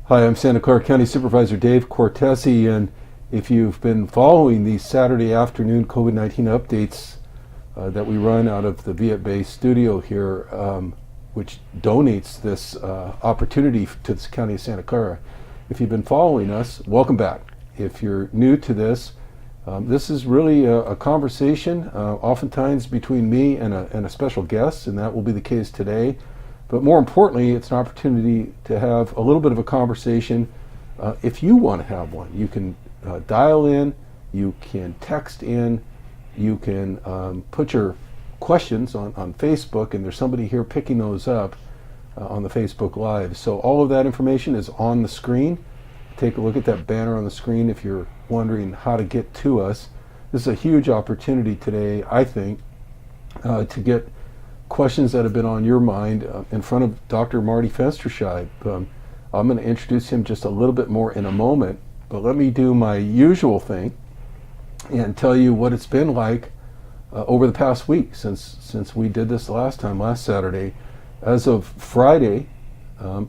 Hi, I'm Santa Clara County Supervisor Dave Cortese, and if you've been following these Saturday afternoon COVID-19 updates that we run out of the Vietbay studio here, which donates this opportunity to the County of Santa Clara, if you've been following us, welcome back. If you're new to this, this is really a conversation, oftentimes between me and a special guest, and that will be the case today. But more importantly, it's an opportunity to have a little bit of a conversation. If you want to have one, you can dial in, you can text in, you can put your questions on Facebook, and there's somebody here picking those up on the Facebook Live. So all of that information is on the screen. Take a look at that banner on the screen if you're wondering how to get to us. This is a huge opportunity today, I think, to get questions that have been on your mind in front of Dr. Marty Fensterscheib. I'm going to introduce him just a little bit more in a moment, but let me do my usual thing and tell you what it's been like over the past week since we did this last Saturday. As of Friday,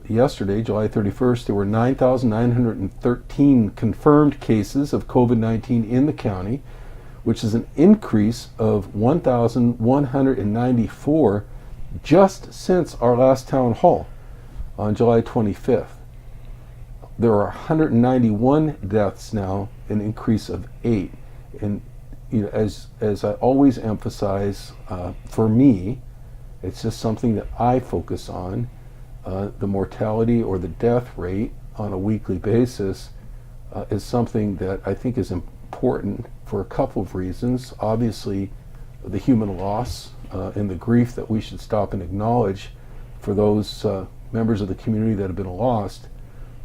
yesterday, July 31st, there were 9,913 confirmed cases of COVID-19 in the county, which is an increase of 1,194 just since our last town hall on July 25th. There are 191 deaths now, an increase of 8. And as I always emphasize, for me, it's just something that I focus on. The mortality or the death rate on a weekly basis is something that I think is important for a couple of reasons. Obviously, the human loss and the grief that we should stop and acknowledge for those members of the community that have been lost,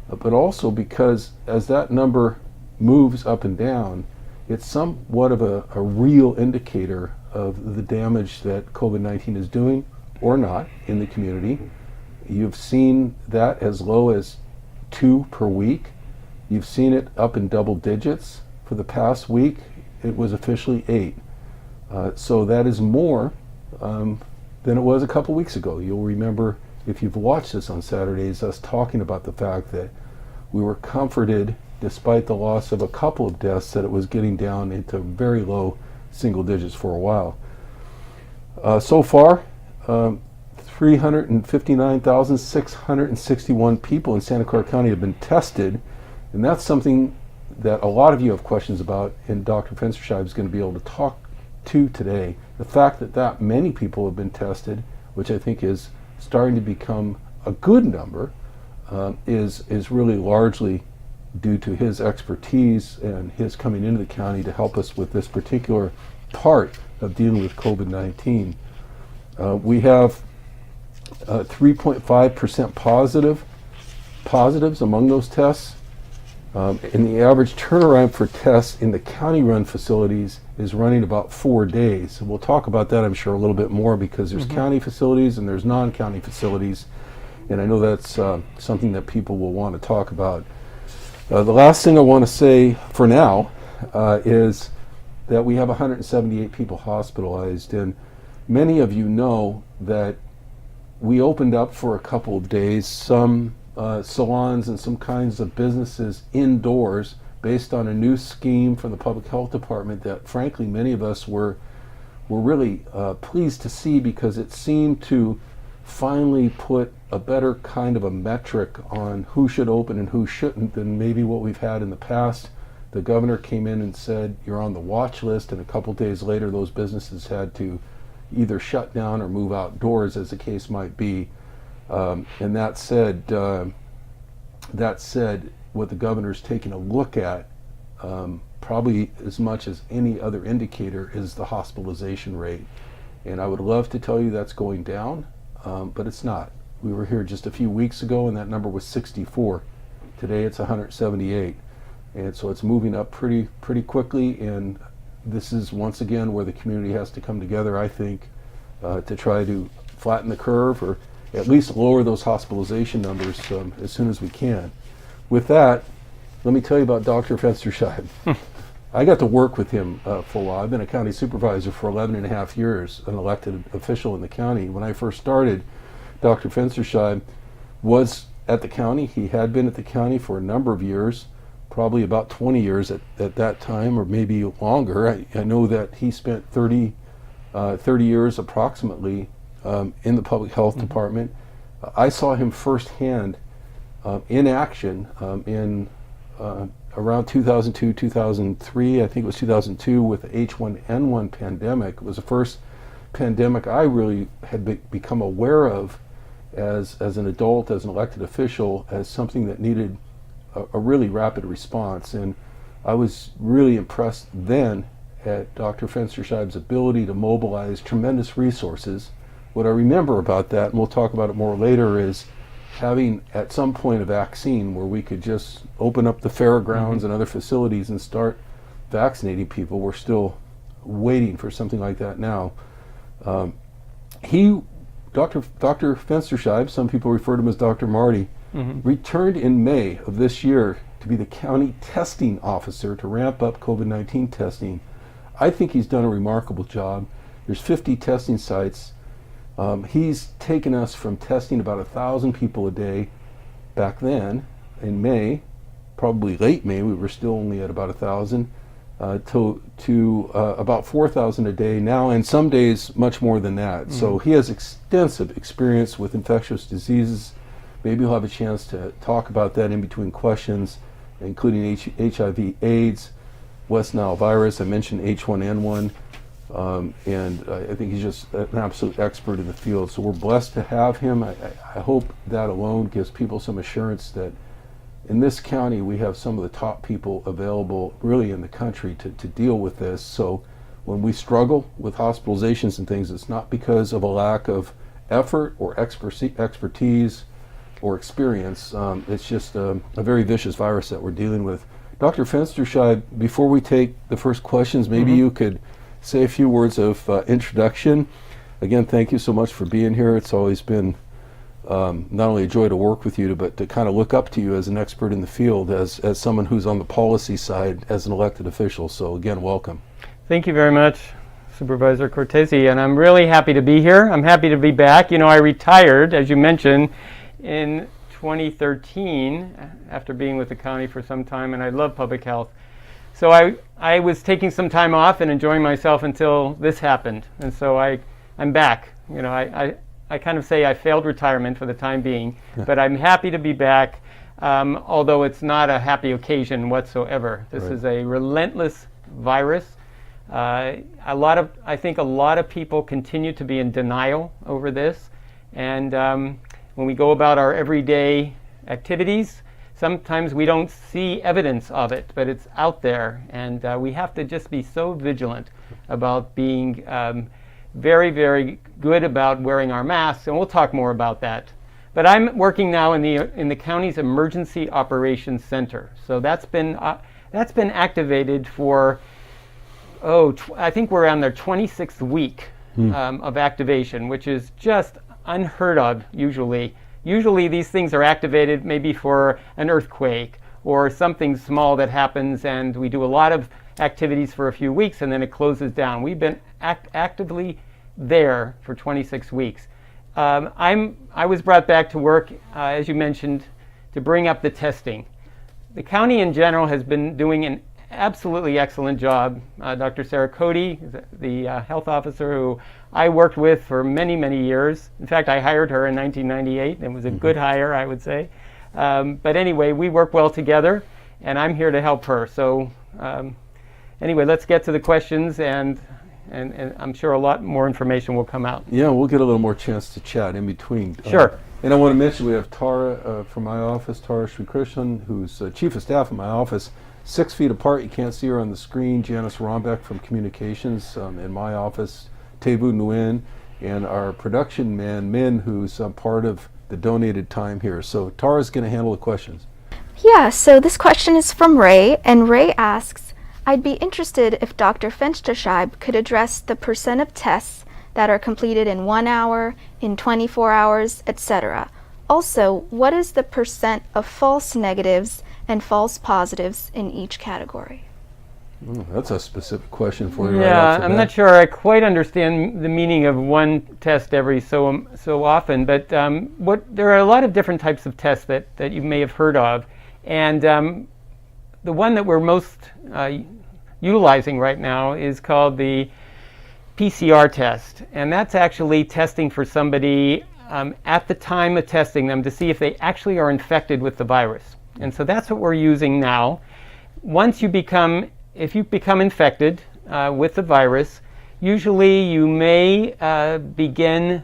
but also because as that number moves up and down, it's somewhat of a real indicator of the damage that COVID-19 is doing or not in the community. You've seen that as low as 2 per week. You've seen it up in double digits. For the past week, it was officially 8. So that is more than it was a couple weeks ago. You'll remember, if you've watched this on Saturdays, us talking about the fact that we were comforted, despite the loss of a couple of deaths, that it was getting down into very low single digits for a while. So far, 359,661 people in Santa Clara County have been tested, and that's something that a lot of you have questions about, and Dr. Fensterscheib is going to be able to talk to today. The fact that many people have been tested, which I think is starting to become a good number, is really largely due to his expertise and his coming into the county to help us with this particular part of dealing with COVID-19. We have 3.5% positives among those tests. And the average turnaround for tests in the county-run facilities is running about 4 days. And we'll talk about that, I'm sure, a little bit more, because there's county facilities and there's non-county facilities. And I know that's something that people will want to talk about. The last thing I want to say for now is that we have 178 people hospitalized. And many of you know that we opened up for a couple of days some salons and some kinds of businesses indoors based on a new scheme from the Public Health Department that, frankly, many of us were really pleased to see, because it seemed to finally put a better kind of a metric on who should open and who shouldn't than maybe what we've had in the past. The governor came in and said, you're on the watch list, and a couple days later those businesses had to either shut down or move outdoors, as the case might be. And that said, what the governor's taking a look at, probably as much as any other indicator, is the hospitalization rate. And I would love to tell you that's going down, but it's not. We were here just a few weeks ago and that number was 64. Today it's 178. And so it's moving up pretty quickly, and this is once again where the community has to come together, I think, to try to flatten the curve, or at least lower those hospitalization numbers as soon as we can. With that, let me tell you about Dr. Fensterscheib. I got to work with him for a while. I've been a county supervisor for 11 and a half years, an elected official in the county. When I first started, Dr. Fensterscheib was at the county. He had been at the county for a number of years, probably about 20 years at that time, or maybe longer. I know that he spent 30 years approximately in the public health department. I saw him firsthand in action in around 2002, 2003. I think it was 2002 with the H1N1 pandemic. It was the first pandemic I really had become aware of as an adult, as an elected official, as something that needed a really rapid response. And I was really impressed then at Dr. Fensterscheib's ability to mobilize tremendous resources. What I remember about that, and we'll talk about it more later, is having at some point a vaccine where we could just open up the fairgrounds and other facilities and start vaccinating people. We're still waiting for something like that now. Dr. Fensterscheib, some people refer to him as Dr. Marty, returned in May of this year to be the county testing officer to ramp up COVID-19 testing. I think he's done a remarkable job. There's 50 testing sites. He's taken us from testing about 1,000 people a day back then in May, probably late May, we were still only at about 1,000, to about 4,000 a day now, and some days much more than that. So he has extensive experience with infectious diseases. Maybe we'll have a chance to talk about that in between questions, including HIV/AIDS, West Nile virus. I mentioned H1N1, and I think he's just an absolute expert in the field. So we're blessed to have him. I hope that alone gives people some assurance that in this county we have some of the top people available really in the country to deal with this. So when we struggle with hospitalizations and things, it's not because of a lack of effort or expertise or experience. It's just a very vicious virus that we're dealing with. Dr. Fensterscheib, before we take the first questions, maybe you could say a few words of introduction. Again, thank you so much for being here. It's always been not only a joy to work with you, but to kind of look up to you as an expert in the field, as someone who's on the policy side as an elected official. So again, welcome. Thank you very much, Supervisor Cortese, and I'm really happy to be here. I'm happy to be back. You know, I retired, as you mentioned, in 2013 after being with the county for some time, and I love public health. So I was taking some time off and enjoying myself until this happened, and so I'm back. You know, I kind of say I failed retirement for the time being, but I'm happy to be back, although it's not a happy occasion whatsoever. This is a relentless virus. I think a lot of people continue to be in denial over this, and when we go about our everyday activities, sometimes we don't see evidence of it, but it's out there, and we have to just be so vigilant about being very, very good about wearing our masks, and we'll talk more about that. But I'm working now in the county's Emergency Operations Center. So that's been activated for I think we're on their 26th week of activation, which is just unheard of usually. Usually these things are activated maybe for an earthquake or something small that happens, and we do a lot of activities for a few weeks and then it closes down. We've been actively there for 26 weeks. I was brought back to work, as you mentioned, to bring up the testing. The county in general has been doing an absolutely excellent job. Dr. Sarah Cody, the health officer who I worked with for many, many years. In fact, I hired her in 1998. It was a good hire, I would say. But anyway, we work well together, and I'm here to help her. So anyway, let's get to the questions, and I'm sure a lot more information will come out. Yeah, we'll get a little more chance to chat in between. Sure. And I want to mention we have Tara from my office, Tara Srikrishnan, who's Chief of Staff in my office. 6 feet apart, you can't see her on the screen. Janice Rombeck from Communications in my office, Tevu Nguyen, and our production man, Min, who's part of the donated time here. So Tara's going to handle the questions. Yeah, so this question is from Ray, and Ray asks, I'd be interested if Dr. Fensterscheib could address the percent of tests that are completed in 1 hour, in 24 hours, etc. Also, what is the percent of false negatives and false positives in each category? That's a specific question for you. Yeah, right off the I'm bat. not sure I quite understand the meaning of one test every so often, but there are a lot of different types of tests that you may have heard of, and the one that we're most utilizing right now is called the PCR test, and that's actually testing for somebody at the time of testing them to see if they actually are infected with the virus. And so that's what we're using now. If you become infected with the virus, usually you may begin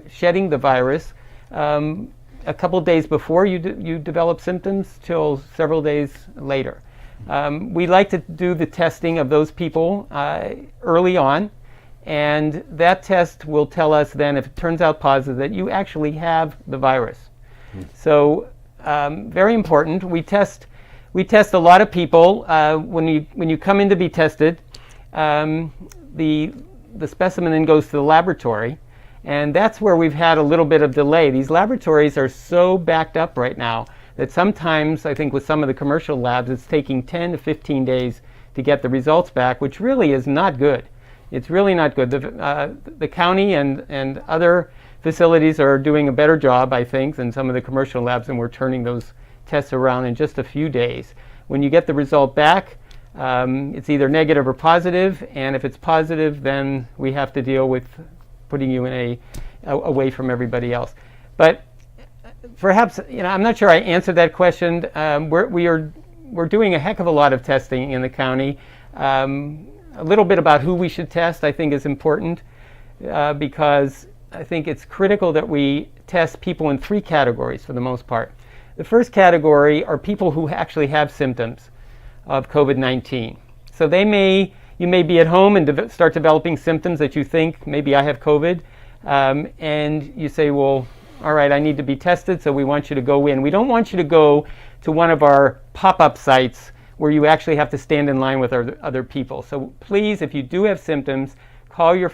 shedding the virus a couple days before you develop symptoms till several days later. We like to do the testing of those people early on, and that test will tell us then, if it turns out positive, that you actually have the virus. So very important. We test a lot of people when you come in to be tested. The specimen then goes to the laboratory, and that's where we've had a little bit of delay. These laboratories are so backed up right now that sometimes, I think with some of the commercial labs, it's taking 10 to 15 days to get the results back, which really is not good. It's really not good. The county and other facilities are doing a better job, I think, than some of the commercial labs, and we're turning those tests around in just a few days. When you get the result back, it's either negative or positive, and if it's positive, then we have to deal with putting you in away from everybody else. But perhaps, I'm not sure I answered that question. We're doing a heck of a lot of testing in the county. A little bit about who we should test, I think, is important because I think it's critical that we test people in 3 categories for the most part. The first category are people who actually have symptoms of COVID-19. So you may be at home and start developing symptoms that you think, maybe I have COVID, and you say, well, all right, I need to be tested, so we want you to go in. We don't want you to go to one of our pop-up sites where you actually have to stand in line with other people. So please, if you do have symptoms, call your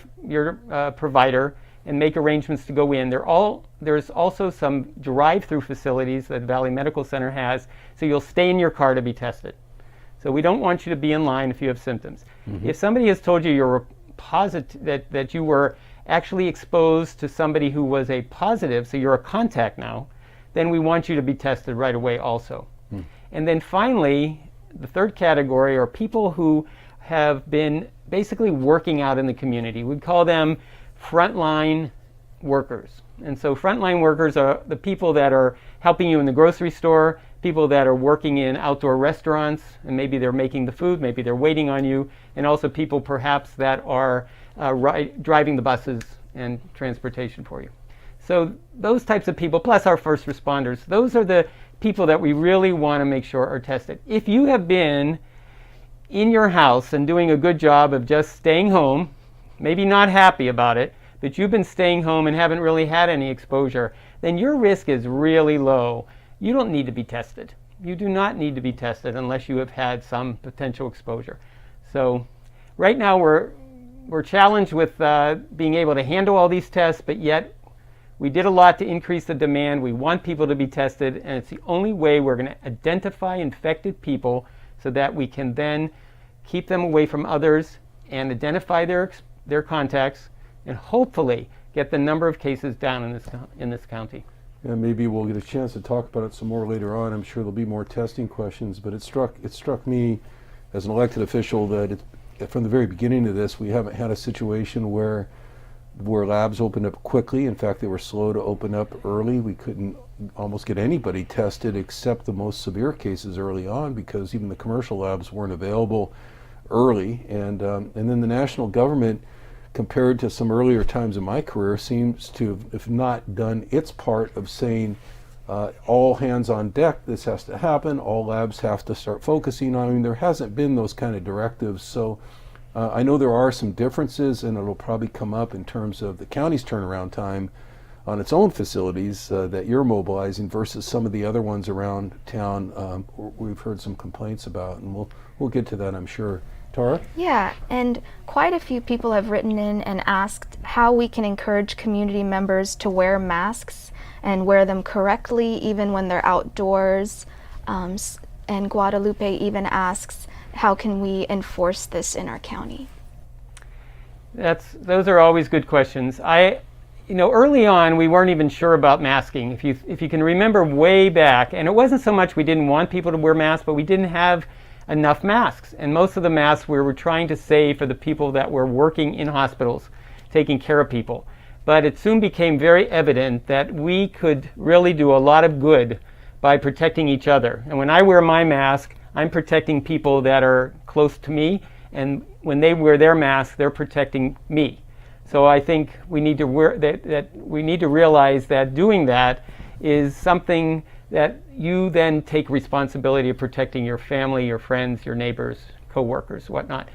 provider and make arrangements to go in. There's also some drive-through facilities that Valley Medical Center has, so you'll stay in your car to be tested. So we don't want you to be in line if you have symptoms. Mm-hmm. If somebody has told you you're positive, that you were actually exposed to somebody who was a positive, so you're a contact now, then we want you to be tested right away also. And then finally, the third category are people who have been basically working out in the community. We call them frontline workers. And so frontline workers are the people that are helping you in the grocery store, people that are working in outdoor restaurants, and maybe they're making the food, maybe they're waiting on you, and also people perhaps that are driving the buses and transportation for you. So those types of people, plus our first responders, those are the people that we really want to make sure are tested. If you have been in your house and doing a good job of just staying home, maybe not happy about it, but you've been staying home and haven't really had any exposure, then your risk is really low. You don't need to be tested. You do not need to be tested unless you have had some potential exposure. So right now we're challenged with being able to handle all these tests, but yet we did a lot to increase the demand. We want people to be tested, and it's the only way we're going to identify infected people so that we can then keep them away from others and identify their contacts and hopefully get the number of cases down in this county. Yeah, maybe we'll get a chance to talk about it some more later on. I'm sure there'll be more testing questions, but it struck me as an elected official that from the very beginning of this, we haven't had a situation where labs opened up quickly. In fact, they were slow to open up early. We couldn't almost get anybody tested except the most severe cases early on because even the commercial labs weren't available early. And then the national government, compared to some earlier times in my career, seems to have not done its part of saying all hands on deck, this has to happen, all labs have to start focusing on. I mean, there hasn't been those kind of directives. So I know there are some differences, and it'll probably come up in terms of the county's turnaround time on its own facilities that you're mobilizing versus some of the other ones around town. We've heard some complaints about, and we'll get to that, I'm sure. Tara? Yeah, and quite a few people have written in and asked how we can encourage community members to wear masks and wear them correctly even when they're outdoors. And Guadalupe even asks, how can we enforce this in our county? Those are always good questions. Early on, we weren't even sure about masking. If you can remember way back, and it wasn't so much we didn't want people to wear masks, but we didn't have enough masks. And most of the masks we were trying to save for the people that were working in hospitals, taking care of people. But it soon became very evident that we could really do a lot of good by protecting each other. And when I wear my mask, I'm protecting people that are close to me, and when they wear their mask, they're protecting me. So I think we need to we need to realize that doing that is something that you then take responsibility of protecting your family, your friends, your neighbors, coworkers, whatnot.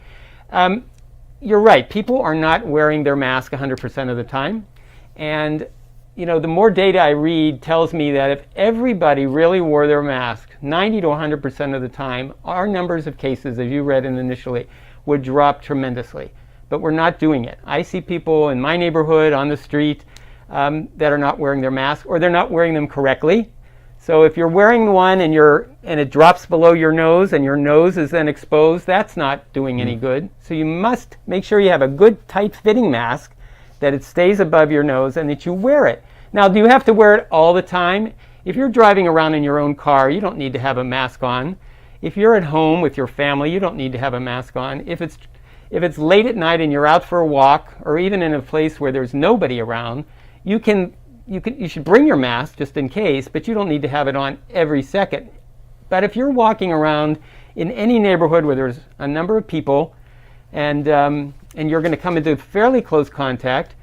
You're right. People are not wearing their mask 100% of the time, and the more data I read tells me that if everybody really wore their mask 90 to 100% of the time, our numbers of cases, as you read initially, would drop tremendously. But we're not doing it. I see people in my neighborhood on the street that are not wearing their mask, or they're not wearing them correctly. So if you're wearing one and it drops below your nose and your nose is then exposed, that's not doing any good. So you must make sure you have a good tight-fitting mask, that it stays above your nose, and that you wear it. Now, do you have to wear it all the time? If you're driving around in your own car, you don't need to have a mask on. If you're at home with your family, you don't need to have a mask on. If it's late at night and you're out for a walk, or even in a place where there's nobody around, you should bring your mask just in case, but you don't need to have it on every second. But if you're walking around in any neighborhood where there's a number of people, and you're going to come into fairly close contact,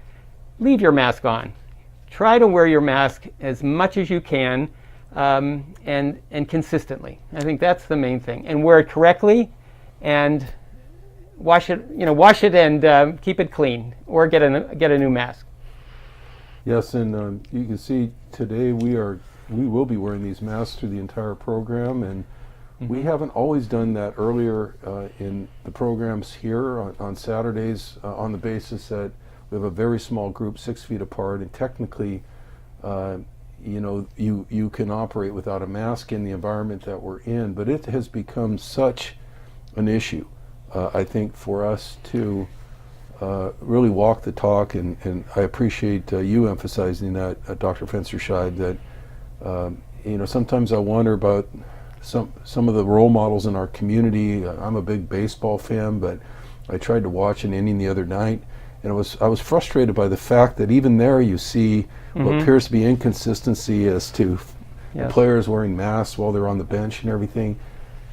leave your mask on. Try to wear your mask as much as you can, and consistently. I think that's the main thing. And wear it correctly, and wash it and keep it clean, or get a new mask. Yes, and you can see today we will be wearing these masks through the entire program, and we haven't always done that earlier in the programs here on Saturdays, on the basis that we have a very small group, 6 feet apart, and technically you can operate without a mask in the environment that we're in, but it has become such an issue, I think, for us to really walk the talk, and I appreciate you emphasizing that, Dr. Fensterscheid, that sometimes I wonder about some of the role models in our community. I'm a big baseball fan, but I tried to watch an inning the other night, and I was frustrated by the fact that even there you see what appears to be inconsistency as to players wearing masks while they're on the bench and everything.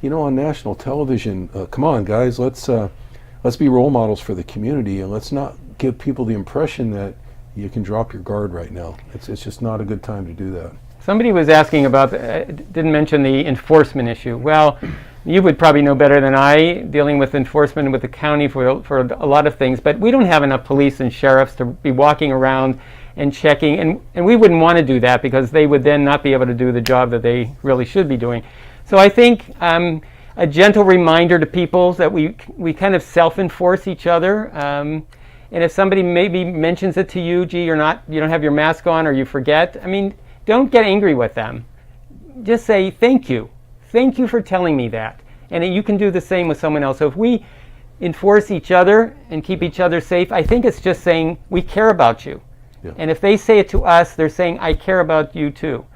On national television, come on, guys, let's be role models for the community, and let's not give people the impression that you can drop your guard right now. It's just not a good time to do that. Somebody was asking about, didn't mention the enforcement issue. Well, you would probably know better than I, dealing with enforcement with the county for a lot of things, but we don't have enough police and sheriffs to be walking around and checking, and we wouldn't want to do that, because they would then not be able to do the job that they really should be doing. So I think a gentle reminder to people that we kind of self-enforce each other, and if somebody maybe mentions it to you, gee, you don't have your mask on, or you forget, don't get angry with them. Just say thank you for telling me that, and you can do the same with someone else. So if we enforce each other and keep each other safe, I think it's just saying we care about you. Yeah. And if they say it to us, they're saying I care about you too.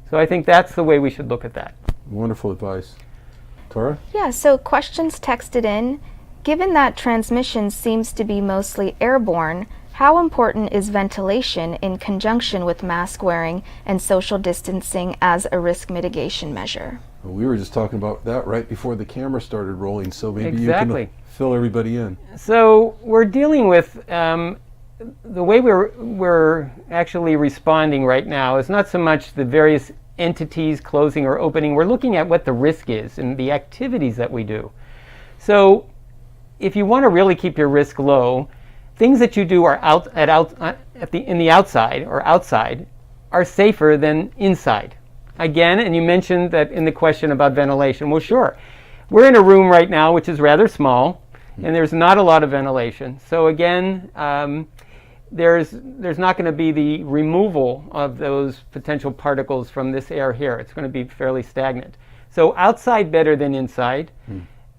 So I think that's the way we should look at that. Wonderful advice. Tara? Yeah, so questions texted in. Given that transmission seems to be mostly airborne, how important is ventilation in conjunction with mask wearing and social distancing as a risk mitigation measure? Well, we were just talking about that right before the camera started rolling, so maybe Exactly. You can fill everybody in. So we're dealing with the way we're actually responding right now is not so much the various entities closing or opening. We're looking at what the risk is and the activities that we do. So if you want to really keep your risk low, things that you do are in the outside or outside are safer than inside. Again, and you mentioned that in the question about ventilation. Well, sure. We're in a room right now which is rather small, and there's not a lot of ventilation. So again, there's not going to be the removal of those potential particles from this air here. It's going to be fairly stagnant. So outside better than inside.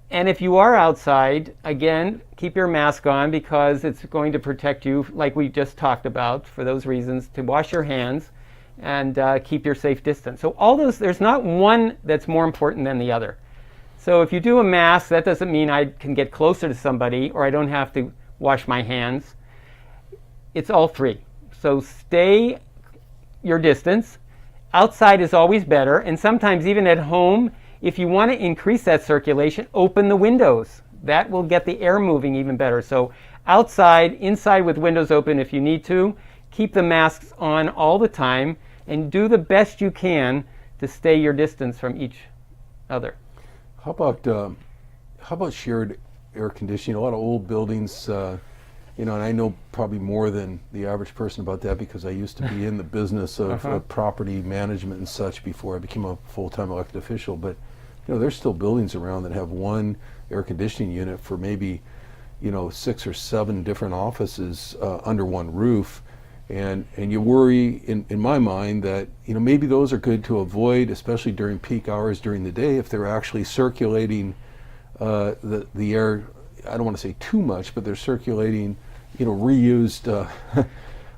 And if you are outside, again, keep your mask on because it's going to protect you, like we just talked about, for those reasons, to wash your hands and keep your safe distance. So all those, there's not one that's more important than the other. So if you do a mask, that doesn't mean I can get closer to somebody or I don't have to wash my hands. It's all three. So stay your distance. Outside is always better, and sometimes even at home, if you want to increase that circulation, open the windows. That will get the air moving even better. So outside, inside with windows open if you need to. Keep the masks on all the time and do the best you can to stay your distance from each other. How about shared air conditioning? A lot of old buildings, and I know probably more than the average person about that because I used to be in the business of property management and such before I became a full-time elected official. But there's still buildings around that have one air conditioning unit for maybe 6 or 7 different offices under one roof. And you worry, in my mind, that maybe those are good to avoid, especially during peak hours during the day, if they're actually circulating the air. I don't want to say too much, but they're circulating reused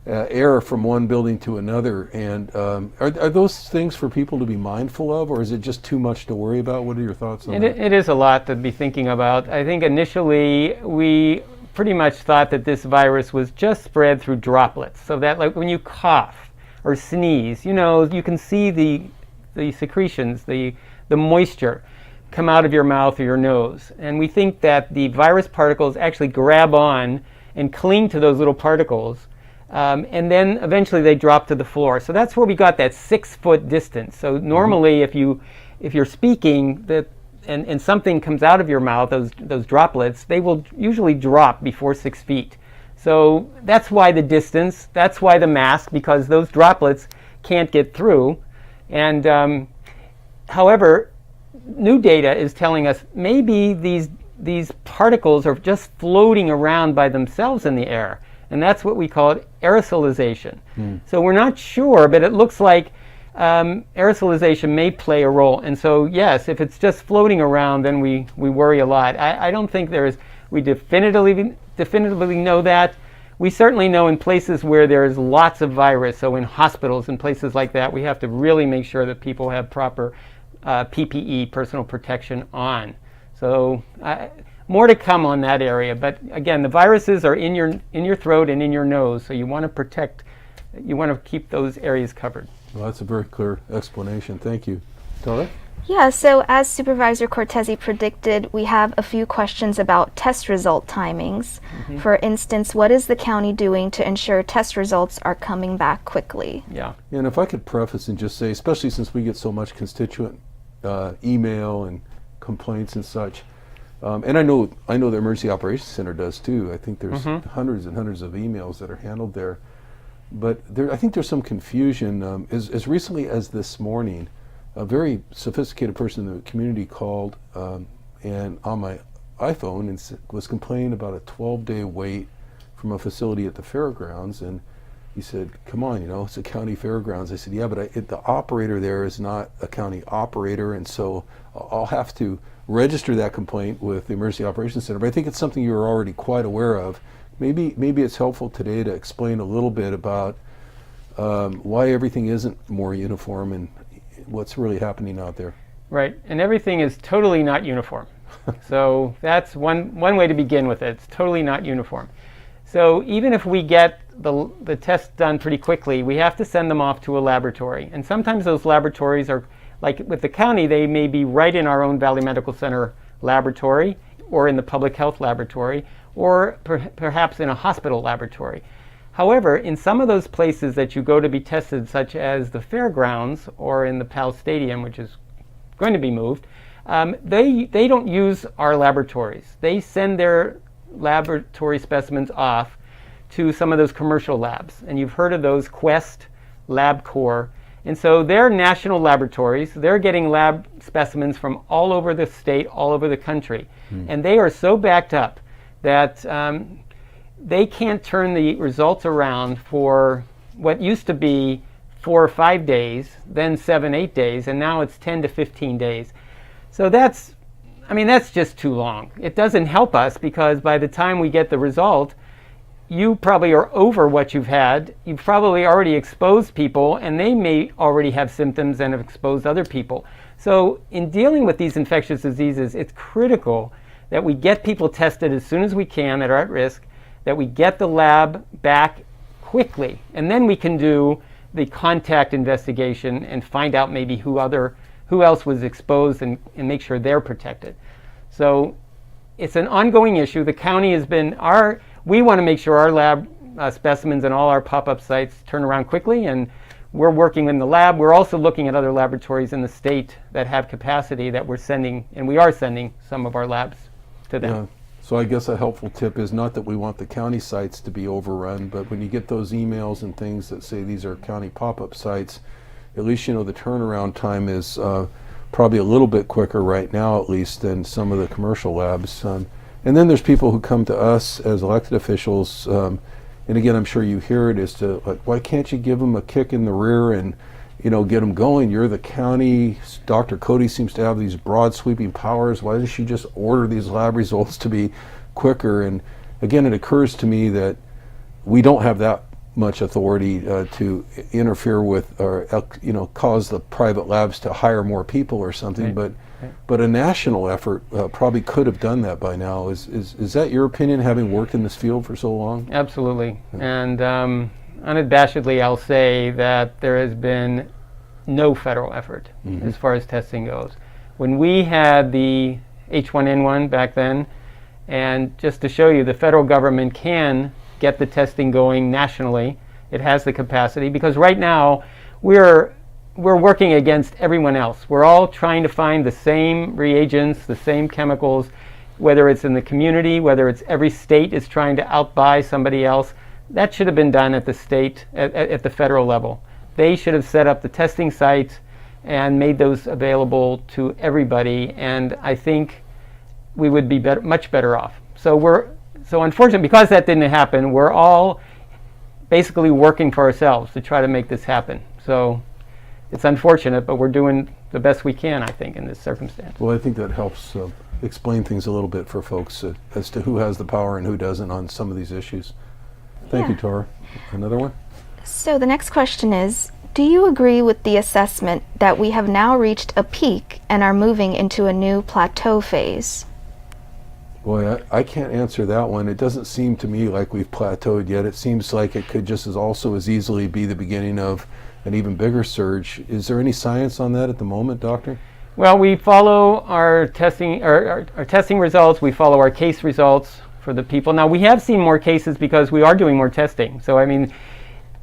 air from one building to another. And are those things for people to be mindful of, or is it just too much to worry about? What are your thoughts on that? It is a lot to be thinking about. I think initially we pretty much thought that this virus was just spread through droplets, so that like when you cough or sneeze, you can see the secretions, the moisture come out of your mouth or your nose. And we think that the virus particles actually grab on and cling to those little particles, and then eventually they drop to the floor. So that's where we got that 6-foot distance. So normally if you're speaking and something comes out of your mouth, those droplets, they will usually drop before 6 feet. So that's why the distance, that's why the mask, because those droplets can't get through. And however, new data is telling us maybe these particles are just floating around by themselves in the air, and that's what we call it aerosolization. So we're not sure, but it looks like aerosolization may play a role. And so yes, if it's just floating around, then we worry a lot. I don't think we definitively know that. We certainly know in places where there's lots of virus, so in hospitals and places like that, we have to really make sure that people have proper PPE, personal protection, on. So more to come on that area. But again, the viruses are in your throat and in your nose, so you want to keep those areas covered. Well, that's a very clear explanation. Thank you. Tara? Yeah, so as Supervisor Cortese predicted, we have a few questions about test result timings. For instance, what is the county doing to ensure test results are coming back quickly? Yeah. And if I could preface and just say, especially since we get so much constituent email and complaints and such, and I know the Emergency Operations Center does too. I think there's hundreds and hundreds of emails that are handled there. But I think there's some confusion. As recently as this morning, a very sophisticated person in the community called and on my iPhone and was complaining about a 12-day wait from a facility at the fairgrounds. And he said, come on, it's a county fairgrounds. I said, yeah, but the operator there is not a county operator, and so I'll have to register that complaint with the Emergency Operations Center. But I think it's something you're already quite aware of. Maybe it's helpful today to explain a little bit about why everything isn't more uniform and what's really happening out there. Right, and everything is totally not uniform. So that's one way to begin with it. It's totally not uniform. So even if we get the tests done pretty quickly, we have to send them off to a laboratory. And sometimes those laboratories are, like with the county, they may be right in our own Valley Medical Center laboratory or in the public health laboratory, or perhaps in a hospital laboratory. However, in some of those places that you go to be tested, such as the fairgrounds or in the PAL Stadium, which is going to be moved, they don't use our laboratories. They send their laboratory specimens off to some of those commercial labs. And you've heard of those, Quest, LabCorp. And so they're national laboratories. They're getting lab specimens from all over the state, all over the country. And they are so backed up that they can't turn the results around for what used to be 4 or 5 days, then 7, 8 days, and now it's 10 to 15 days. So that's I mean, that's just too long. It doesn't help us because by the time we get the result, you probably are over what you've had. You've probably already exposed people, and they may already have symptoms and have exposed other people. So in dealing with these infectious diseases, it's critical that we get people tested as soon as we can that are at risk, that we get the lab back quickly, and then we can do the contact investigation and find out maybe who else was exposed and make sure they're protected. So it's an ongoing issue. The county has been we want to make sure our lab specimens and all our pop-up sites turn around quickly, and we're working in the lab. We're also looking at other laboratories in the state that have capacity that we're sending, and we are sending some of our labs to them. Yeah. So I guess a helpful tip is not that we want the county sites to be overrun, but when you get those emails and things that say these are county pop-up sites, at least you know the turnaround time is probably a little bit quicker right now, at least, than some of the commercial labs. And then there's people who come to us as elected officials, and again, I'm sure you hear it, as to like, why can't you give them a kick in the rear and get them going? You're the county. Dr. Cody seems to have these broad sweeping powers. Why does she just order these lab results to be quicker? And again, it occurs to me that we don't have that much authority to interfere with or cause the private labs to hire more people or something. Right. But a national effort probably could have done that by now. Is that your opinion, having worked in this field for so long? Absolutely. And unabashedly, I'll say that there has been no federal effort as far as testing goes. When we had the H1N1 back then, and just to show you, the federal government can get the testing going nationally. It has the capacity, because right now we're working against everyone else. We're all trying to find the same reagents, the same chemicals, whether it's in the community, whether it's every state is trying to outbuy somebody else. That should have been done at the state, at the federal level. They should have set up the testing sites and made those available to everybody, and I think we would be much better off. So unfortunately, because that didn't happen, we're all basically working for ourselves to try to make this happen. So it's unfortunate, but we're doing the best we can, I think, in this circumstance. Well, I think that helps explain things a little bit for folks as to who has the power and who doesn't on some of these issues. Thank you, Tara. Another one? So the next question is, do you agree with the assessment that we have now reached a peak and are moving into a new plateau phase? Boy, I can't answer that one. It doesn't seem to me like we've plateaued yet. It seems like it could just as easily be the beginning of an even bigger surge. Is there any science on that at the moment, Doctor? Well, we follow our testing, our testing results. We follow our case results for the people. Now, we have seen more cases because we are doing more testing. So, I mean,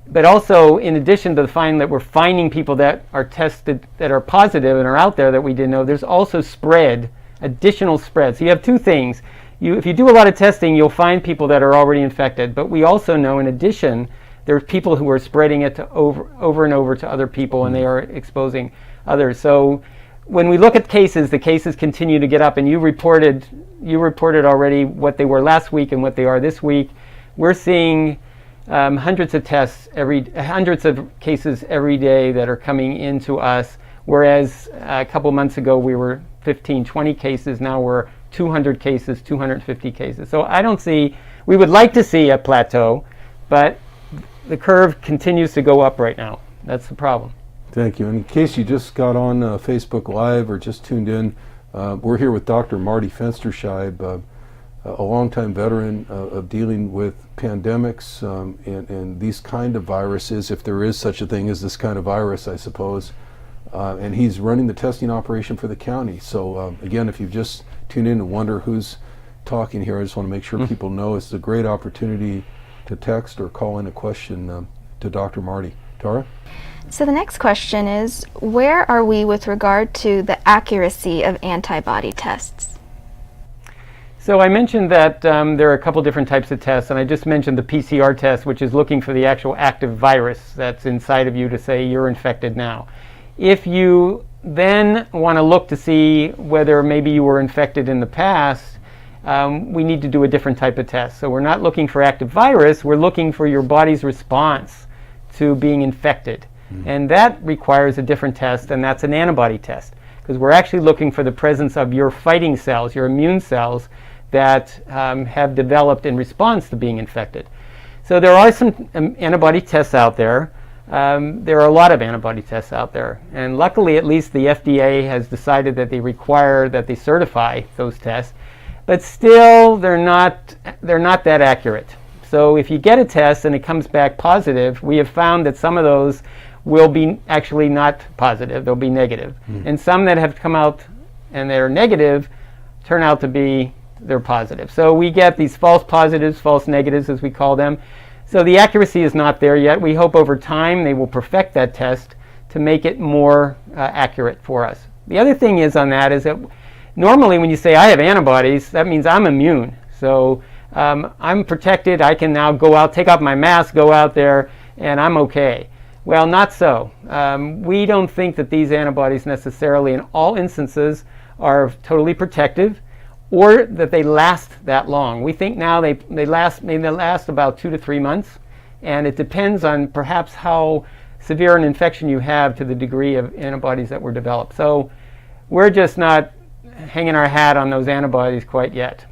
but also, in addition to the finding that we're finding people that are tested, that are positive and are out there that we didn't know, there's also additional spread. So you have two things. If you do a lot of testing, you'll find people that are already infected. But we also know, in addition, there are people who are spreading it to over and over to other people, and they are exposing others. So when we look at cases, the cases continue to get up, and you reported already what they were last week and what they are this week. We're seeing hundreds of cases every day that are coming into us, whereas a couple months ago we were 15, 20 cases. Now we're 200 cases, 250 cases. So we would like to see a plateau, but the curve continues to go up right now. That's the problem. Thank you. In case you just got on Facebook Live or just tuned in, we're here with Dr. Marty Fensterscheib, a longtime veteran of dealing with pandemics and these kind of viruses, if there is such a thing as this kind of virus, I suppose. And he's running the testing operation for the county. So again, if you've just tuned in and wonder who's talking here, I just want to make sure people know it's a great opportunity to text or call in a question to Dr. Marty. Tara? So the next question is, where are we with regard to the accuracy of antibody tests? So I mentioned that there are a couple different types of tests, and I just mentioned the PCR test, which is looking for the actual active virus that's inside of you to say you're infected now. If you then want to look to see whether maybe you were infected in the past, we need to do a different type of test. So we're not looking for active virus, we're looking for your body's response to being infected. And that requires a different test, and that's an antibody test. because we're actually looking for the presence of your fighting cells, your immune cells that have developed in response to being infected. So there are some antibody tests out there. There are a lot of antibody tests out there, and luckily at least the FDA has decided that they require that they certify those tests, but still they're not that accurate. So if you get a test and it comes back positive, we have found that some of those will be actually not positive, they'll be negative. And some that have come out and they're negative turn out to be they're positive. So we get these false positives, false negatives as we call them. So the accuracy is not there yet. We hope over time they will perfect that test to make it more accurate for us. The other thing is on that is that normally when you say I have antibodies, that means I'm immune. So I'm protected. I can now go out, take off my mask, go out there, and I'm okay. Well, not so. We don't think that these antibodies necessarily in all instances are totally protective, or that they last that long. We think now they last about 2 to 3 months, and it depends on perhaps how severe an infection you have to the degree of antibodies that were developed. So we're just not hanging our hat on those antibodies quite yet.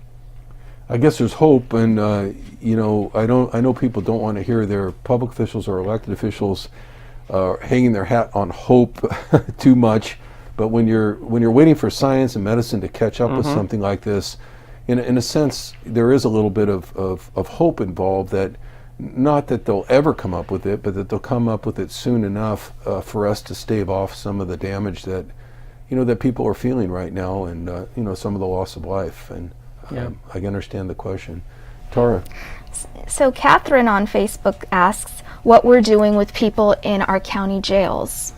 I guess there's hope, and I know people don't want to hear their public officials or elected officials hanging their hat on hope too much. But when you're waiting for science and medicine to catch up with something like this, in a sense, there is a little bit of hope involved, that not that they'll ever come up with it, but that they'll come up with it soon enough for us to stave off some of the damage that that people are feeling right now, and some of the loss of life. And I can understand the question. Tara. So Catherine on Facebook asks what we're doing with people in our county jails.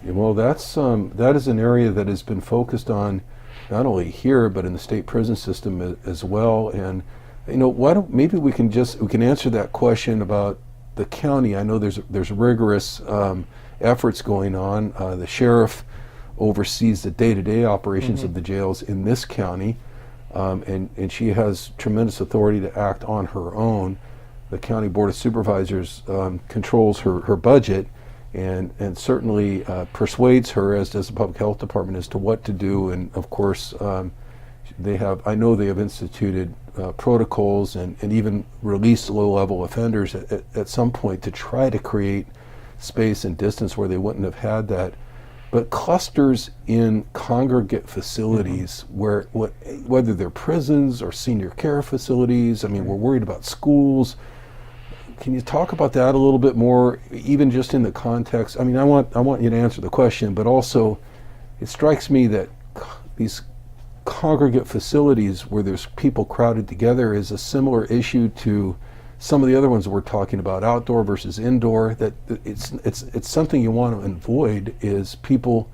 Well, that is an area that has been focused on not only here but in the state prison system as well. And why don't maybe we can answer that question about the county. I know there's rigorous efforts going on. The sheriff oversees the day-to-day operations of the jails in this county, and she has tremendous authority to act on her own. The county board of supervisors controls her budget, and certainly persuades her, as does the public health department, as to what to do. And of course, I know they have instituted protocols and even released low-level offenders at some point to try to create space and distance where they wouldn't have had that. But clusters in congregate facilities, whether they're prisons or senior care facilities, we're worried about schools. Can you talk about that a little bit more, even just in the context? I want you to answer the question, but also it strikes me that these congregate facilities where there's people crowded together is a similar issue to some of the other ones we're talking about, outdoor versus indoor. That it's something you want to avoid, is people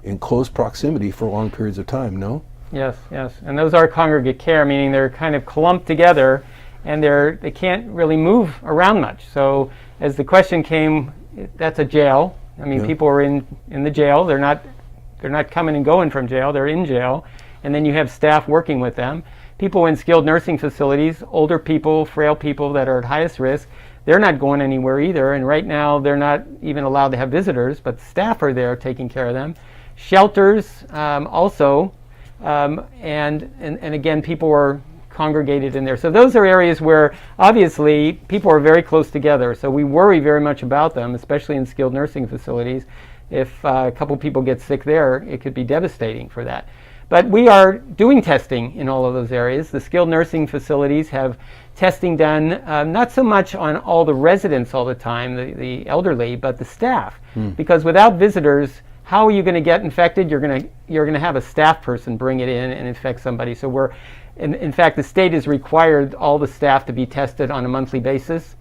in close proximity for long periods of time. No? Yes. And those are congregate care, meaning they're kind of clumped together, and they can't really move around much. So as the question came, that's a jail. People are in the jail. They're not coming and going from jail. They're in jail, and then you have staff working with them. People in skilled nursing facilities, older people, frail people that are at highest risk, they're not going anywhere either. And right now they're not even allowed to have visitors, but staff are there taking care of them. Shelters also, and again, people are congregated in there. So those are areas where obviously people are very close together. So we worry very much about them, especially in skilled nursing facilities. If a couple people get sick there, it could be devastating for that. But we are doing testing in all of those areas. The skilled nursing facilities have testing done, not so much on all the residents all the time, the elderly, but the staff. Because without visitors, how are you going to get infected? You're going to have a staff person bring it in and infect somebody. So in fact, the state has required all the staff to be tested on a monthly basis.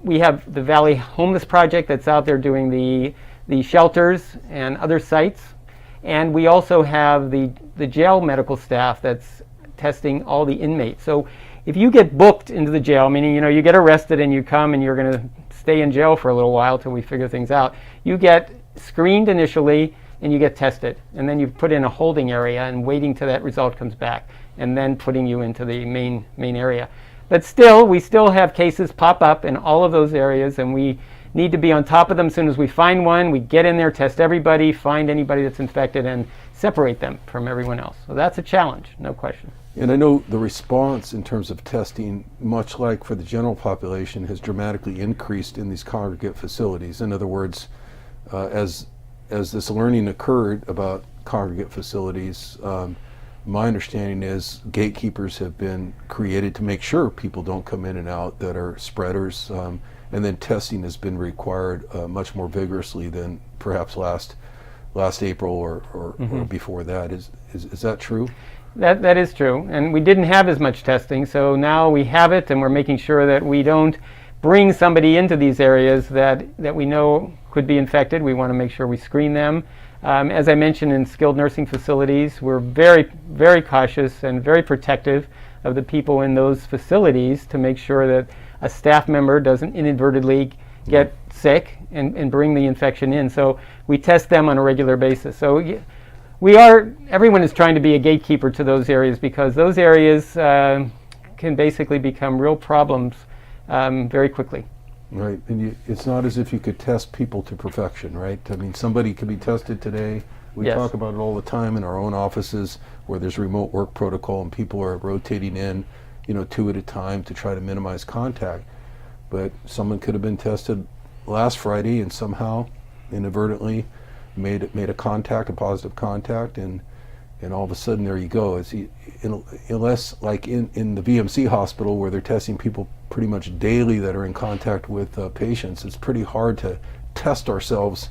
We have the Valley Homeless Project that's out there doing the shelters and other sites. And we also have the jail medical staff that's testing all the inmates. So if you get booked into the jail, meaning you get arrested and you come and you're going to stay in jail for a little while till we figure things out, you get screened initially and you get tested. And then you put in a holding area and waiting till that result comes back, and then putting you into the main area. But still, we still have cases pop up in all of those areas, and we need to be on top of them. As soon as we find one, we get in there, test everybody, find anybody that's infected, and separate them from everyone else. So that's a challenge, no question. And I know the response in terms of testing, much like for the general population, has dramatically increased in these congregate facilities. In other words, as this learning occurred about congregate facilities, my understanding is gatekeepers have been created to make sure people don't come in and out that are spreaders, and then testing has been required much more vigorously than perhaps last April or before that. Is that true? That is true, and we didn't have as much testing, so now we have it, and we're making sure that we don't bring somebody into these areas that we know could be infected. We want to make sure we screen them. As I mentioned, in skilled nursing facilities, we're very, very cautious and very protective of the people in those facilities to make sure that a staff member doesn't inadvertently get sick and bring the infection in. So we test them on a regular basis. So everyone is trying to be a gatekeeper to those areas, because those areas can basically become real problems very quickly. Right, and it's not as if you could test people to perfection, right? I mean, somebody could be tested today. We Yes. talk about it all the time in our own offices where there's remote work protocol and people are rotating in, 2 at a time to try to minimize contact. But someone could have been tested last Friday and somehow inadvertently made a positive contact, and all of a sudden there you go. Unless like in the VMC hospital where they're testing people pretty much daily that are in contact with patients, it's pretty hard to test ourselves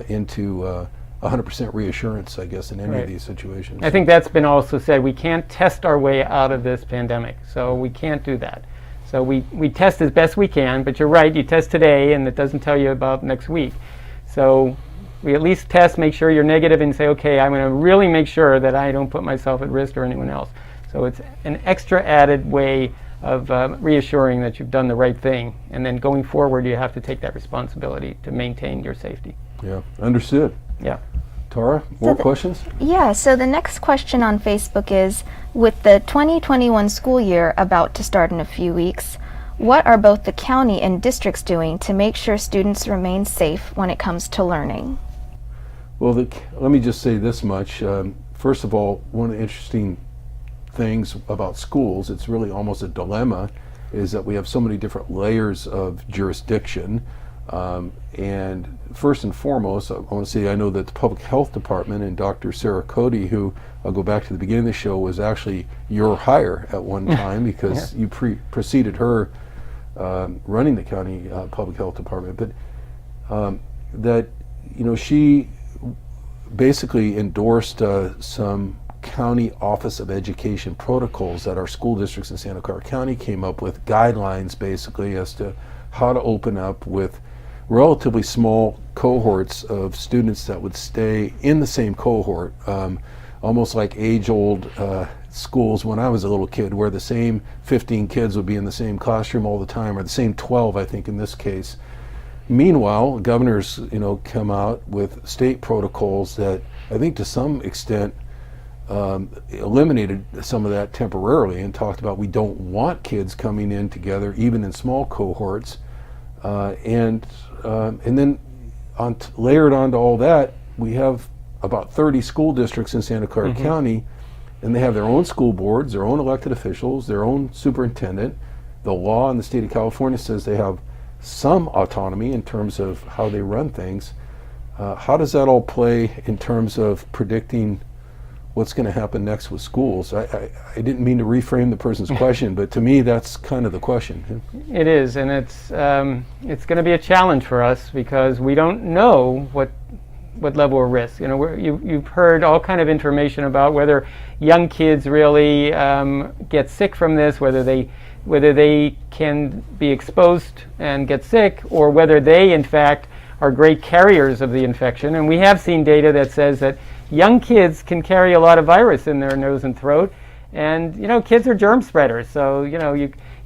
into 100% reassurance, I guess, in any Right. of these situations. I think that's been also said. We can't test our way out of this pandemic, so we can't do that. So we test as best we can, but you're right, you test today and it doesn't tell you about next week. So we at least test, make sure you're negative, and say, okay, I'm going to really make sure that I don't put myself at risk or anyone else. So it's an extra added way of reassuring that you've done the right thing. And then going forward, you have to take that responsibility to maintain your safety. Yeah, understood. Yeah. Tara, more questions? Yeah, so the next question on Facebook is, with the 2021 school year about to start in a few weeks, what are both the county and districts doing to make sure students remain safe when it comes to learning? Well, let me just say this much. First of all, one of the interesting things about schools, it's really almost a dilemma, is that we have so many different layers of jurisdiction. And first and foremost, I want to say I know that the Public Health Department and Dr. Sarah Cody, who I'll go back to the beginning of the show, was actually your hire at one time because you preceded her running the county Public Health Department. But she basically endorsed some county Office of Education protocols that our school districts in Santa Clara County came up with, guidelines basically as to how to open up with relatively small cohorts of students that would stay in the same cohort, almost like age-old schools when I was a little kid, where the same 15 kids would be in the same classroom all the time, or the same 12, I think in this case. Meanwhile, governors, come out with state protocols that I think to some extent eliminated some of that temporarily and talked about we don't want kids coming in together, even in small cohorts. And then layered onto all that, we have about 30 school districts in Santa Clara County, and they have their own school boards, their own elected officials, their own superintendent. The law in the state of California says they have some autonomy in terms of how they run things. How does that all play in terms of predicting what's going to happen next with schools? I didn't mean to reframe the person's question, but to me that's kind of the question. It is, and it's going to be a challenge for us because we don't know what level of risk. You've heard all kind of information about whether young kids really get sick from this, whether they can be exposed and get sick, or whether they in fact are great carriers of the infection. And we have seen data that says that young kids can carry a lot of virus in their nose and throat, and kids are germ spreaders. So you're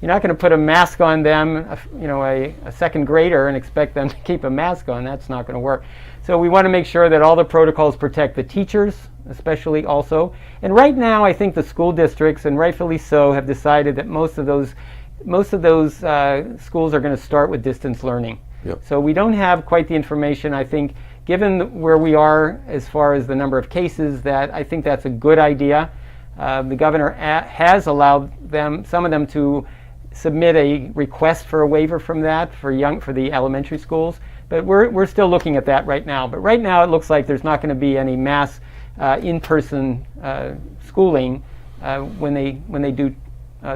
not going to put a mask on them, a second grader, and expect them to keep a mask on. That's not going to work. So we want to make sure that all the protocols protect the teachers, especially also. And right now, I think the school districts, and rightfully so, have decided that most of those schools are going to start with distance learning. Yep. So we don't have quite the information. I think, given where we are as far as the number of cases, that I think that's a good idea. The governor has allowed some of them to submit a request for a waiver from that for the elementary schools, but we're still looking at that right now. But right now it looks like there's not going to be any mass in-person schooling when they do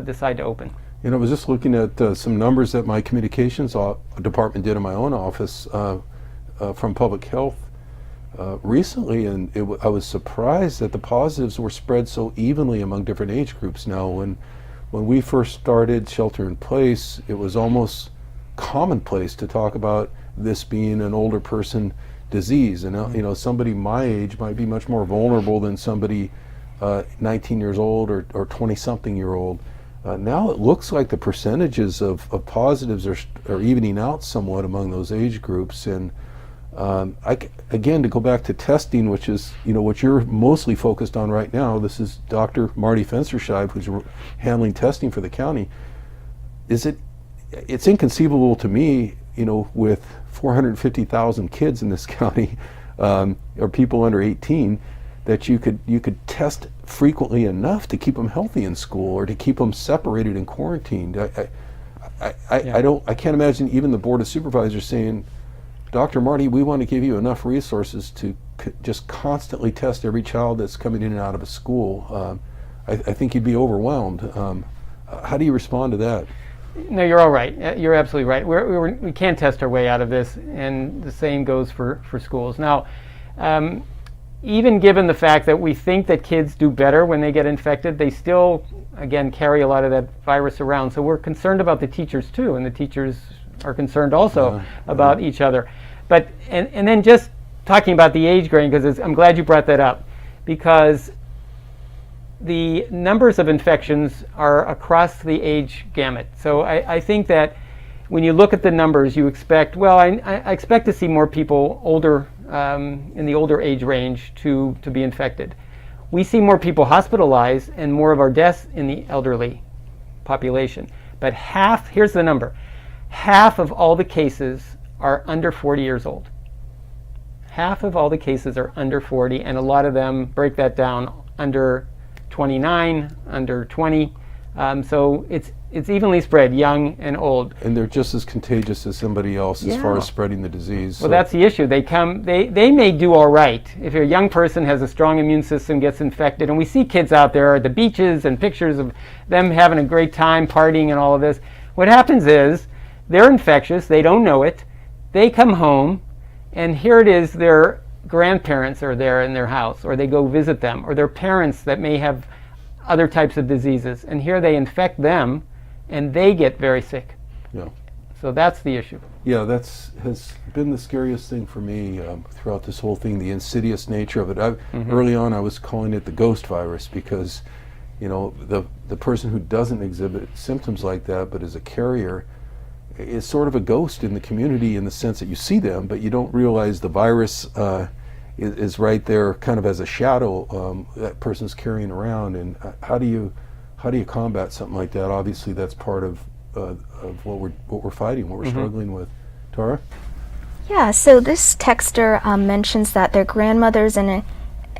decide to open. I was just looking at some numbers that my communications department did in my own office from public health recently, and I was surprised that the positives were spread so evenly among different age groups. Now, when we first started shelter in place, it was almost commonplace to talk about this being an older person disease, and somebody my age might be much more vulnerable than somebody 19 years old or 20-something year old. Now it looks like the percentages of positives are evening out somewhat among those age groups, and again, to go back to testing, which is what you're mostly focused on right now. This is Dr. Marty Fensterscheib, who's handling testing for the county. It's inconceivable to me, with 450,000 kids in this county, or people under 18, that you could test frequently enough to keep them healthy in school or to keep them separated and quarantined. I can't imagine even the Board of Supervisors saying, Dr. Marty, we want to give you enough resources to just constantly test every child that's coming in and out of a school. I think you'd be overwhelmed. How do you respond to that? No, you're all right. You're absolutely right. We can't test our way out of this, and the same goes for schools. Now, even given the fact that we think that kids do better when they get infected, they still, again, carry a lot of that virus around. So we're concerned about the teachers too, and the teachers are concerned also about each other. But and then just talking about the age grade, because I'm glad you brought that up, because the numbers of infections are across the age gamut. So I think that when you look at the numbers, you expect, I expect to see more people older, in the older age range to be infected. We see more people hospitalized and more of our deaths in the elderly population. But here's the number, half of all the cases are under 40 years old. Half of all the cases are under 40, and a lot of them, break that down, under 29, under 20. So it's evenly spread, young and old. And they're just as contagious as somebody else as far as spreading the disease. Well, that's the issue. They may do all right. If a young person has a strong immune system, gets infected, and we see kids out there at the beaches and pictures of them having a great time partying and all of this, what happens is they're infectious, they don't know it, they come home, and here it is, their grandparents are there in their house, or they go visit them, or their parents that may have other types of diseases, and here they infect them, and they get very sick. Yeah. So that's the issue. Yeah, has been the scariest thing for me throughout this whole thing, the insidious nature of it. Early on, I was calling it the ghost virus because, the person who doesn't exhibit symptoms like that but is a carrier is sort of a ghost in the community in the sense that you see them, but you don't realize the virus is right there kind of as a shadow that person's carrying around. And how do you combat something like that? Obviously, that's part of what we're fighting, what we're struggling with. Tara? Yeah, so this texter mentions that their grandmother's in an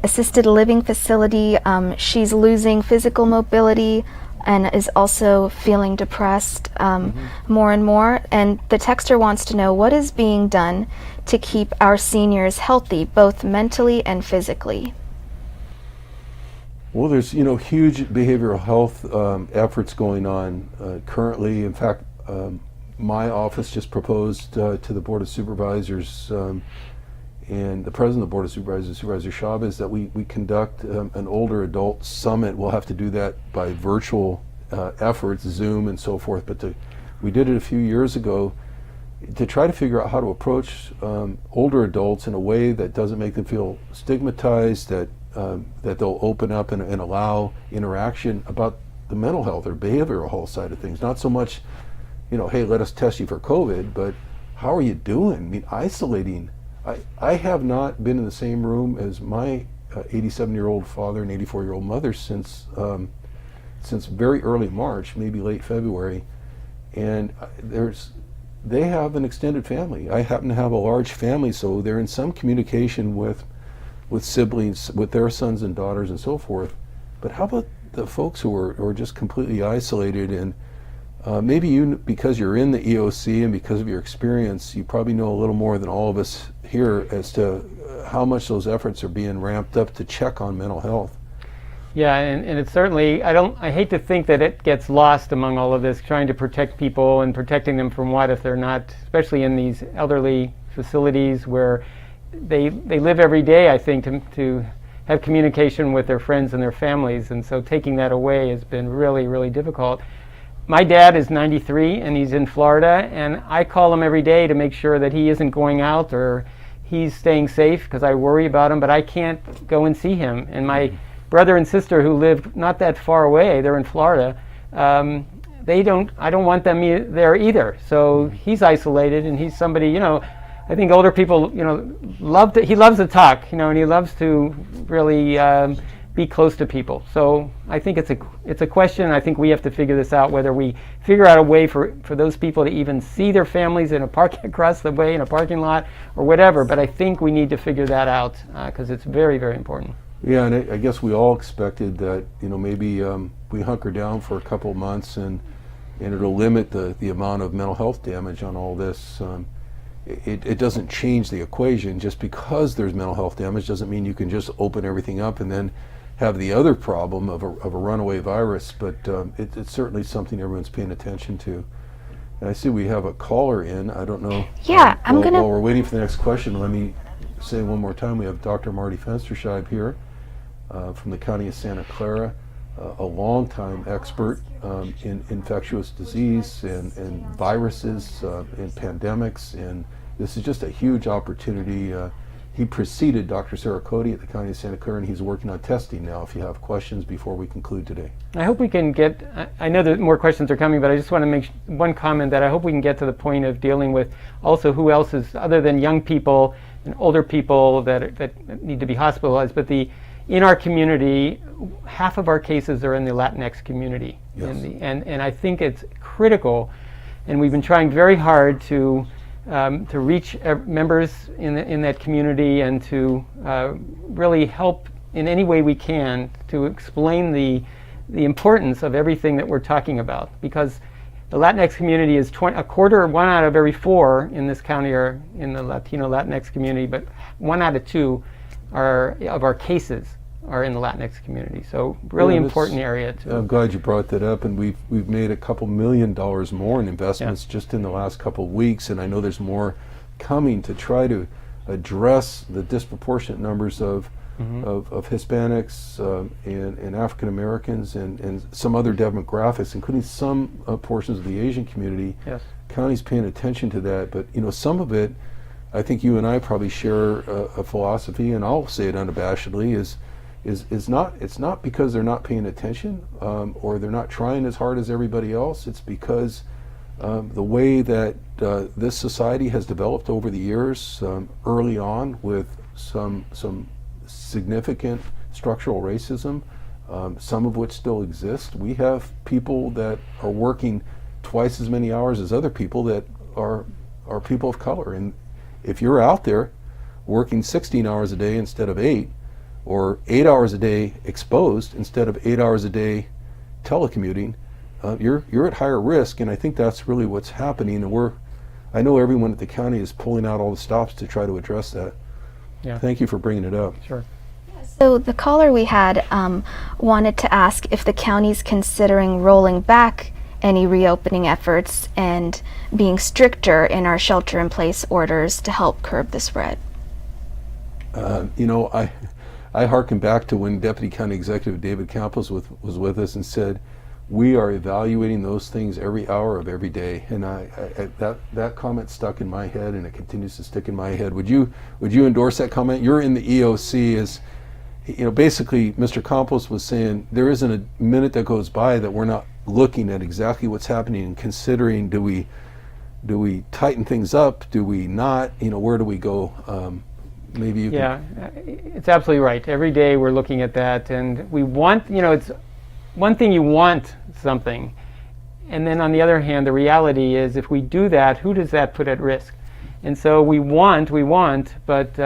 assisted living facility. She's losing physical mobility and is also feeling depressed more and more. And the texter wants to know what is being done to keep our seniors healthy, both mentally and physically. Well, there's huge behavioral health efforts going on currently. In fact, my office just proposed to the Board of Supervisors and the President of the Board of Supervisors, Supervisor Chavez, that we conduct an older adult summit. We'll have to do that by virtual efforts, Zoom and so forth, but we did it a few years ago to try to figure out how to approach older adults in a way that doesn't make them feel stigmatized, that they'll open up and allow interaction about the mental health or behavioral health side of things. Not so much, hey, let us test you for COVID, but how are you doing? I mean, isolating. I have not been in the same room as my 87-year-old father and 84-year-old mother since very early March, maybe late February, and there's they have an extended family. I happen to have a large family, so they're in some communication with siblings, with their sons and daughters and so forth. But how about the folks who are just completely isolated? And maybe you, because you're in the EOC and because of your experience, you probably know a little more than all of us here as to how much those efforts are being ramped up to check on mental health. Yeah, and it's certainly, I hate to think that it gets lost among all of this, trying to protect people and protecting them from what if they're not, especially in these elderly facilities where they live every day, I think, to have communication with their friends and their families, and so taking that away has been really, really difficult. My dad is 93 and he's in Florida, and I call him every day to make sure that he isn't going out or he's staying safe because I worry about him, but I can't go and see him. And my brother and sister who live not that far away, they're in Florida, I don't want them there either. So he's isolated, and he's somebody, I think older people, he loves to talk, and he loves to really be close to people. So I think it's a question. I think we have to figure this out, whether we figure out a way for those people to even see their families in a park across the way in a parking lot or whatever. But I think we need to figure that out because it's very, very important. Yeah, and I guess we all expected that, maybe we hunker down for a couple of months and it'll limit the amount of mental health damage on all this. It doesn't change the equation. Just because there's mental health damage doesn't mean you can just open everything up and then have the other problem of a runaway virus, but it's certainly something everyone's paying attention to. And I see we have a caller in. I don't know. Yeah, while we're waiting for the next question, let me say one more time, we have Dr. Marty Fensterscheib here from the County of Santa Clara, a longtime expert in infectious disease and viruses and pandemics, and this is just a huge opportunity. He preceded Dr. Sarah Cody at the County of Santa Clara, and he's working on testing now, if you have questions before we conclude today. I hope we can get, I know that more questions are coming, but I just want to make one comment that I hope we can get to the point of dealing with also who else is, other than young people and older people that need to be hospitalized, but in our community, half of our cases are in the Latinx community. Yes. And I think it's critical, and we've been trying very hard to reach members in that community and to really help in any way we can to explain the importance of everything that we're talking about, because the Latinx community is a quarter, 1 out of every 4 in this county are in the Latino Latinx community, but 1 out of 2 of our cases are in the Latinx community. So really important area too. I'm glad you brought that up, and we've made a couple $1 million more in investments just in the last couple of weeks, and I know there's more coming to try to address the disproportionate numbers of Hispanics and African Americans and some other demographics, including some portions of the Asian community. Yes. County's paying attention to that, but some of it, I think you and I probably share a philosophy, and I'll say it unabashedly, it's not because they're not paying attention or they're not trying as hard as everybody else. It's because the way that this society has developed over the years, early on with some significant structural racism, some of which still exist. We have people that are working twice as many hours as other people that are people of color, and if you're out there working 16 hours a day instead of 8, or 8 hours a day exposed instead of 8 hours a day telecommuting, you're at higher risk, and I think that's really what's happening. And I know everyone at the county is pulling out all the stops to try to address that. Yeah. Thank you for bringing it up. Sure. So the caller we had wanted to ask if the county's considering rolling back any reopening efforts and being stricter in our shelter-in-place orders to help curb the spread. I hearken back to when Deputy County Executive David Campos was with us and said, we are evaluating those things every hour of every day, and that comment stuck in my head, and it continues to stick in my head. Would you endorse that comment? You're in the EOC. Basically, Mr. Campos was saying there isn't a minute that goes by that we're not looking at exactly what's happening and considering, do we tighten things up? Do we not? Where do we go? Maybe you can. It's absolutely right. Every day we're looking at that, and we want, it's one thing you want something, And then on the other hand, the reality is if we do that, who does that put at risk? And so we want, but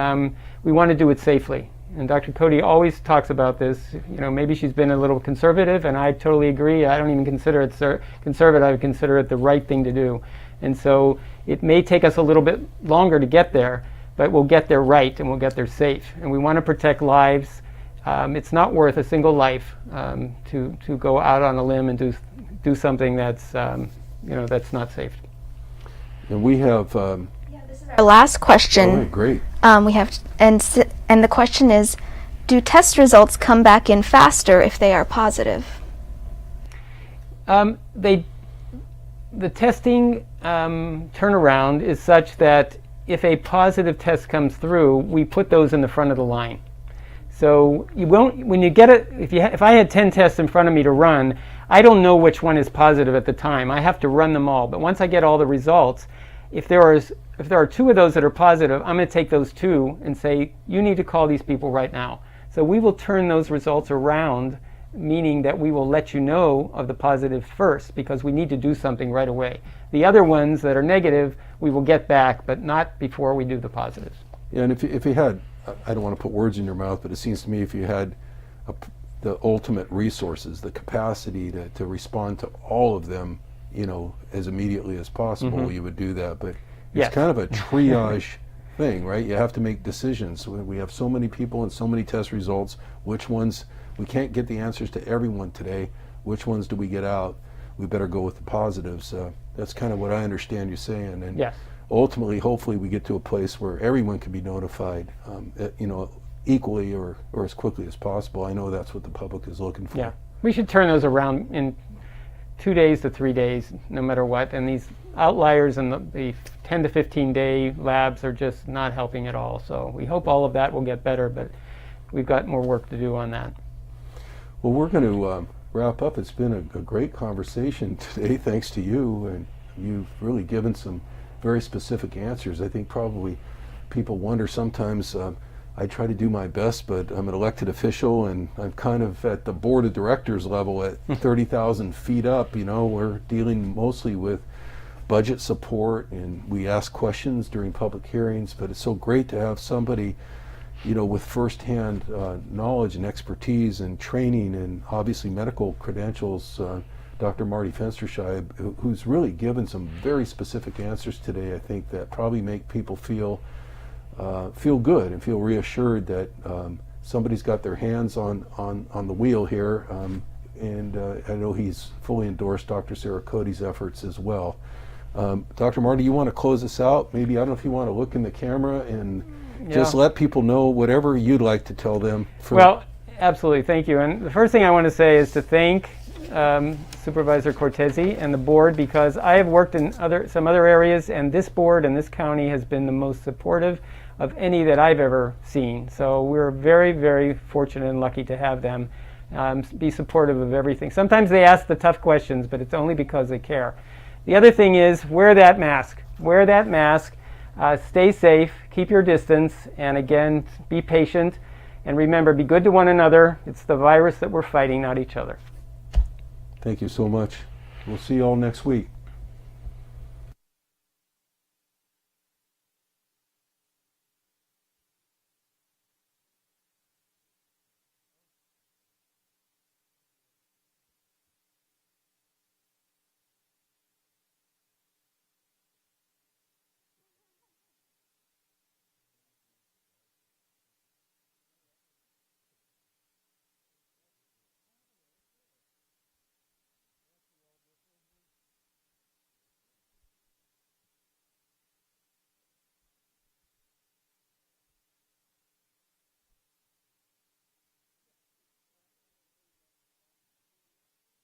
we want to do it safely. And Dr. Cody always talks about this. You know, maybe she's been a little conservative, and I totally agree. I don't even consider it conservative. I would consider it the right thing to do. And so it may take us a little bit longer to get there, but we'll get there right, and we'll get there safe. And we want to protect lives. It's not worth a single life to go out on a limb and do something that's that's not safe. And we have. Our last question. Oh, great. We have, and the question is, do test results come back in faster if they are positive? The testing turnaround is such that if a positive test comes through, we put those in the front of the line. So you won't, when you get it, if I had 10 tests in front of me to run, I don't know which one is positive at the time. I have to run them all. But once I get all the results, if there are 2 of those that are positive, I'm going to take those 2 and say, you need to call these people right now. So we will turn those results around, meaning that we will let you know of the positive first because we need to do something right away. The other ones that are negative, we will get back, but not before we do the positives. Yeah, and if you had, I don't want to put words in your mouth, but it seems to me if you had the ultimate resources, the capacity to respond to all of them, you know, as immediately as possible, you would do that. But it's kind of a triage thing, right? You have to make decisions. We have so many people and so many test results. Which ones, we can't get the answers to everyone today. Which ones do we get out? We better go with the positives. That's kind of what I understand you saying. And ultimately, hopefully, we get to a place where everyone can be notified, you know, equally or as quickly as possible. I know that's what the public is looking for. Yeah, we should turn those around in 2 days to 3 days, no matter what. And these outliers and the 10 to 15 day labs are just not helping at all. So we hope all of that will get better, but we've got more work to do on that. Well, we're going to wrap up. It's been a great conversation today, thanks to you, and you've really given some very specific answers. I think probably people wonder sometimes, I try to do my best, but I'm an elected official and I'm kind of at the board of directors level at 30,000 feet up. You know, we're dealing mostly with budget support and we ask questions during public hearings, but it's so great to have somebody, you know, with firsthand knowledge and expertise and training and obviously medical credentials, Dr. Marty Fensterscheib, who's really given some very specific answers today, I think, that probably make people feel good and feel reassured that somebody's got their hands on the wheel here, and I know he's fully endorsed Dr. Sarah Cody's efforts as well. Dr. Marty, you want to close us out? Maybe, I don't know if you want to look in the camera and just let people know whatever you'd like to tell them. Well, absolutely, thank you. And the first thing I want to say is to thank Supervisor Cortese and the board, because I have worked in some other areas, and this board and this county has been the most supportive of any that I've ever seen. So we're very, very fortunate and lucky to have them be supportive of everything. Sometimes they ask the tough questions, but it's only because they care. The other thing is wear that mask. Wear that mask. Stay safe. Keep your distance. And again, be patient. And remember, be good to one another. It's the virus that we're fighting, not each other. Thank you so much. We'll see you all next week.